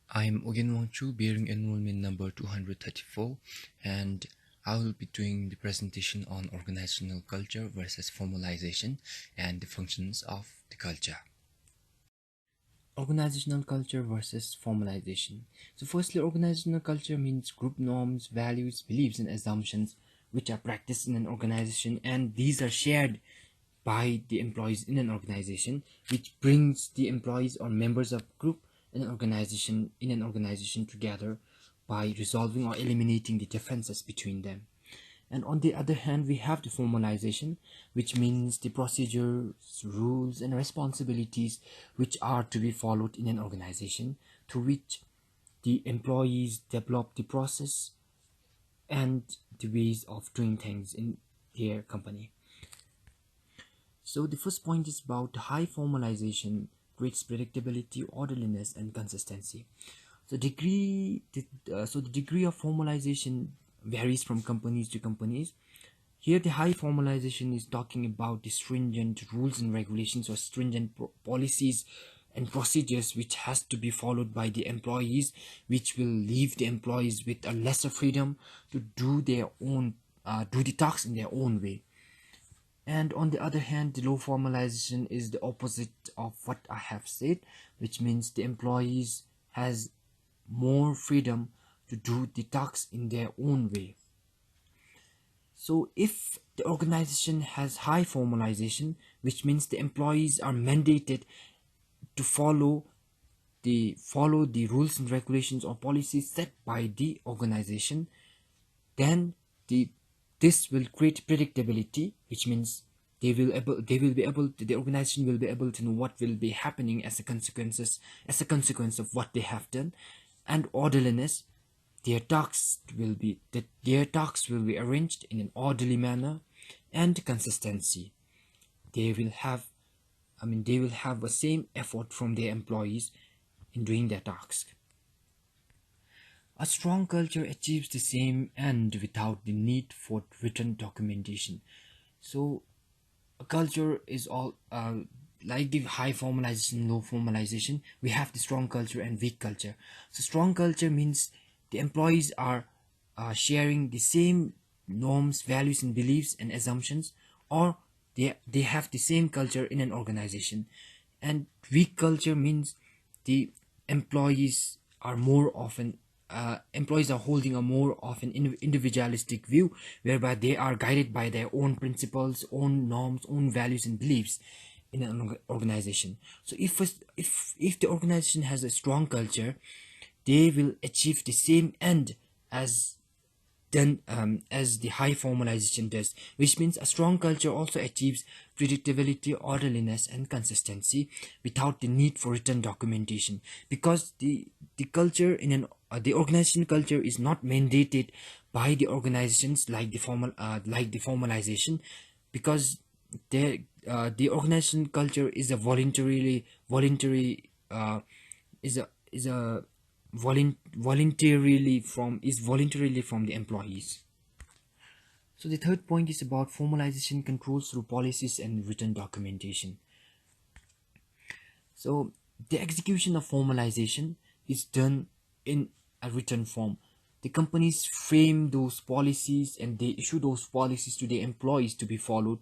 I'm Ugyen Wangchu, bearing enrollment number 234, and I will be doing the presentation on organizational culture versus formalization and the functions of the culture. Organizational culture versus formalization. So firstly, organizational culture means group norms, values, beliefs, and assumptions which are practiced in an organization, and these are shared by the employees in an organization, which brings the employees or members of group in an organization together by resolving or eliminating the differences between them. And on the other hand, we have the formalization, which means the procedures, rules, and responsibilities which are to be followed in an organization, through which the employees develop the process and the ways of doing things in their company. So the first point is about high formalization creates predictability, orderliness, and consistency. The degree of formalization varies from companies to companies. Here, the high formalization is talking about the stringent rules and regulations or stringent policies and procedures which has to be followed by the employees, which will leave the employees with a lesser freedom to do their own, do the tasks in their own way. And on the other hand, the low formalization is the opposite of what I have said, which means the employees has more freedom to do the tasks in their own way. So if the organization has high formalization, which means the employees are mandated to follow the rules and regulations or policies set by the organization, then this will create predictability, which means the organization will be able to know what will be happening as a consequence of what they have done. And orderliness, their tasks will be arranged in an orderly manner. And consistency, they will have the same effort from their employees in doing their task. A strong culture achieves the same end without the need for written documentation. So a culture is all like the high formalization, low formalization. We have the strong culture and weak culture. So strong culture means the employees are sharing the same norms, values, and beliefs and assumptions, or they have the same culture in an organization. And weak culture means the employees are more often employees are holding a more of an individualistic view, whereby they are guided by their own principles, own norms, own values and beliefs in an organization. So if the organization has a strong culture, they will achieve the same end as as the high formalization does, which means a strong culture also achieves predictability, orderliness, and consistency without the need for written documentation, because the organization culture is not mandated by the organizations like the formalization, because the organization culture is a is a is a voluntarily from the employees. So the third point is about formalization controls through policies and written documentation. So the execution of formalization is done in a written form. The companies frame those policies and they issue those policies to their employees to be followed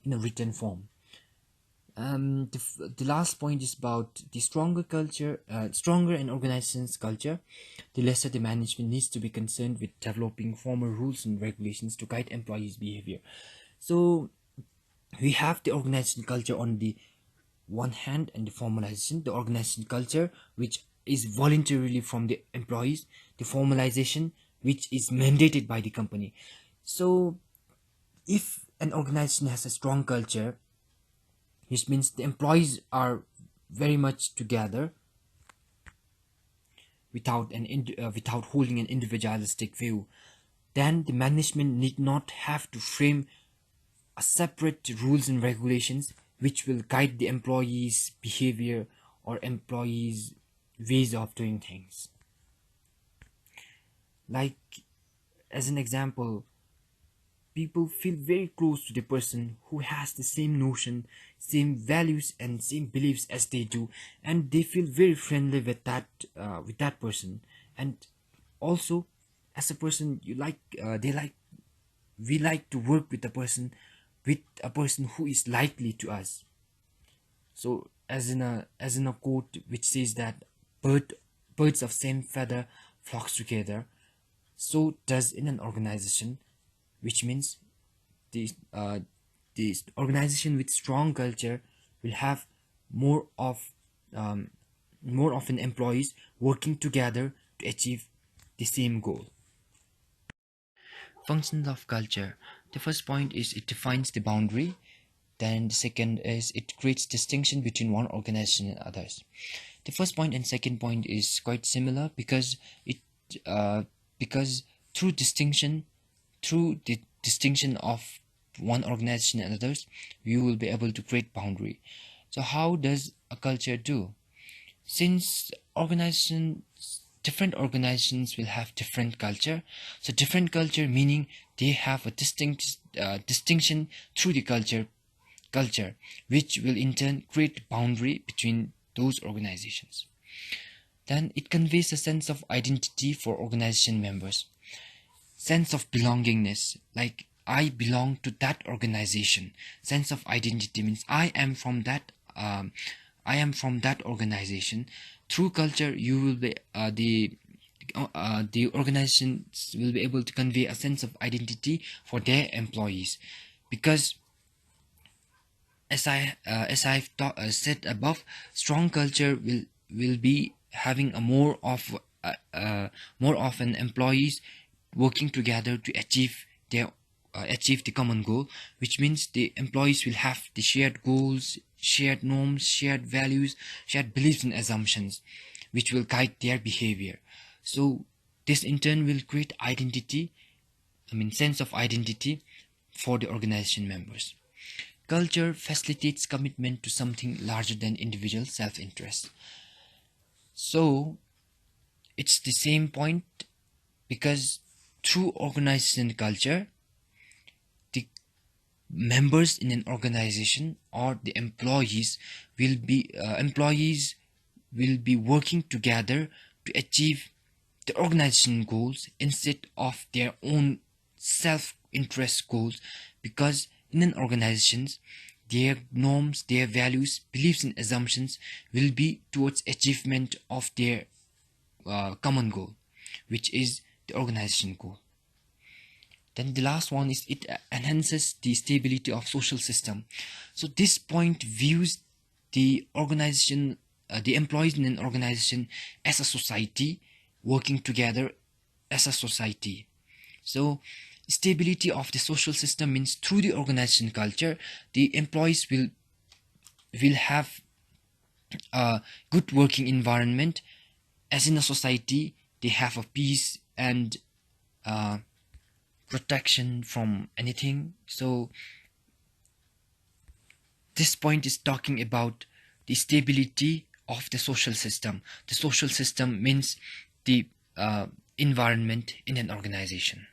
in a written form. The last point is about the stronger an organization's culture, the lesser the management needs to be concerned with developing formal rules and regulations to guide employees' behavior. So we have the organization culture on the one hand, and the formalization, the organization culture which is voluntarily from the employees, the formalization which is mandated by the company. So if an organization has a strong culture, which means the employees are very much together without holding an individualistic view, then the management need not have to frame a separate rules and regulations which will guide the employees' behavior or employees' ways of doing things. Like, as an example, people feel very close to the person who has the same notion, same values and same beliefs as they do, and they feel very friendly with that person. And also, as a person, you like they like we like to work with a person who is likely to us. So as in a quote which says that birds of same feather flocks together, so does in an organization, which means the organization with strong culture will have more of um, more often employees working together to achieve the same goal. Functions of culture. The first point is it defines the boundary. Then the second is it creates distinction between one organization and others. The first point and second point is quite similar because it uh, because through distinction, through the distinction of one organization and others, we will be able to create boundary. So how does a culture do? Since different organizations will have different culture, so different culture meaning they have a distinction through the culture, which will in turn create boundary between those organizations. Then it conveys a sense of identity for organization members, sense of belongingness, like I belong to that organization. Sense of identity means I am from that organization. Through culture, you will be the organizations will be able to convey a sense of identity for their employees, because said above, strong culture will be having a more often employees working together to achieve the common goal, which means the employees will have the shared goals, shared norms, shared values, shared beliefs and assumptions, which will guide their behavior. So this in turn will create sense of identity for the organization members. Culture facilitates commitment to something larger than individual self-interest. So it's the same point, because through organization culture, the members in an organization or the employees will be working together to achieve the organization goals instead of their own self-interest goals, because in an organization their norms, their values, beliefs and assumptions will be towards achievement of their common goal, which is the organization goal. Then the last one is it enhances the stability of social system. So this point views the organization, the employees in an organization as a society, working together as a society. So stability of the social system means through the organization culture, the employees will have a good working environment. As in a society, they have a peace and protection from anything. So this point is talking about the stability of the social system. The social system means the environment in an organization.